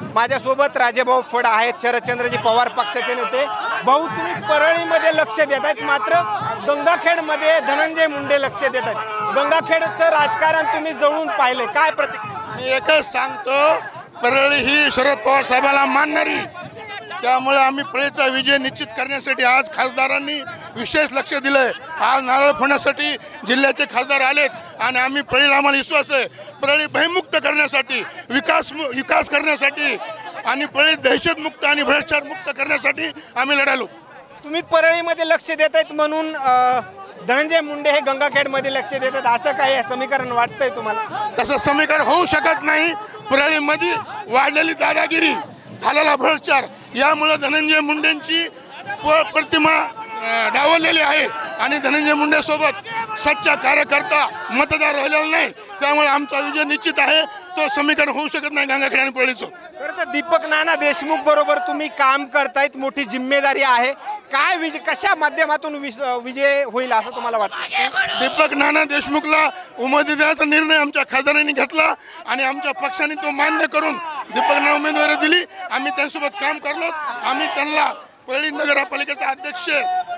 माझ्यासोबत राजेभाऊ फड आहेत, शरदचंद्रजी पवार पक्षाचे नेते। भाऊ, तुम्ही परळीमध्ये लक्ष देत आहेत, मात्र गंगाखेडमध्ये धनंजय मुंडे लक्ष देत आहेत। गंगाखेडचं राजकारण तुम्ही जवळून पाहिले, काय प्रतिक्रिया? मी एकच सांगतो, परळी ही शरद पवार साहेबांना मानणारी, त्यामुळे आम्ही परळीचा विजय निश्चित करण्यासाठी आज खासदारांनी विशेष लक्ष दिलंय। आज नारळ फोडण्यासाठी जिल्ह्याचे खासदार आलेत आणि आम्ही परळीला आम्हाला विश्वास आहे, परळी भयमुक्त करण्यासाठी, विकास करण्यासाठी आणि परळी दहशतमुक्त आणि भ्रष्टाचार मुक्त करण्यासाठी आम्ही लढालो। तुम्ही परळीमध्ये लक्ष देत आहेत म्हणून धनंजय मुंडे हे गंगाखेडमध्ये लक्ष देतात, असं काही समीकरण वाटतंय तुम्हाला? तसं समीकरण होऊ शकत नाही। परळीमध्ये वाढलेली दादागिरी, झालेला भ्रष्टाचार, यामुळे धनंजय मुंडेंची प्रतिमा डावललेली आहे आणि धनंजय मुंडे सोबत सच्चा कार्यकर्ता मतदार राहिलेला नाही, त्यामुळे आमचा विजय निश्चित आहे। तो समीकरण होऊ शकत नाही गंगाखेड आणि परळीचं। खरं तर दीपक नाना देशमुख बरोबर तुम्ही काम करतायत, मोठी जिम्मेदारी आहे, काय विजय कशा माध्यमातून विजय होईल असं तुम्हाला वाटतं? दीपक नाना देशमुखला उमेदवारी देण्याचा निर्णय आमच्या खासदारांनी घेतला आणि आमच्या पक्षाने तो मान्य करून दीपक नाना उमेदवारी दिली। आम्ही त्यांच्यासोबत काम करलो, आम्ही त्यांना परळी नगरपालिकेचा अध्यक्ष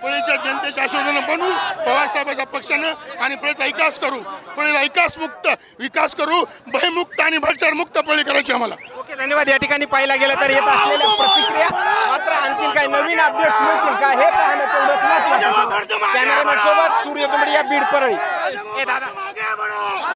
परळीच्या जनतेच्या आशीर्वादाने बनवू, पवार साहेबांच्या पक्षानं, आणि परळीचा विकास करू, परळीला विकास करू, भयमुक्त आणि भ्रष्टाचार मुक्त परळी करायची आम्हाला। ओके, धन्यवाद। या ठिकाणी पाहायला गेलं तर येत असलेल्या प्रतिक्रिया, मात्र आणखी काही नवीन अपडेट्स मिळतील का हे पाहणं तेवढंच महत्त्वाचं। कॅमेरामॅन सोबत सूर्य तुंबडी, बीड परळी। दादा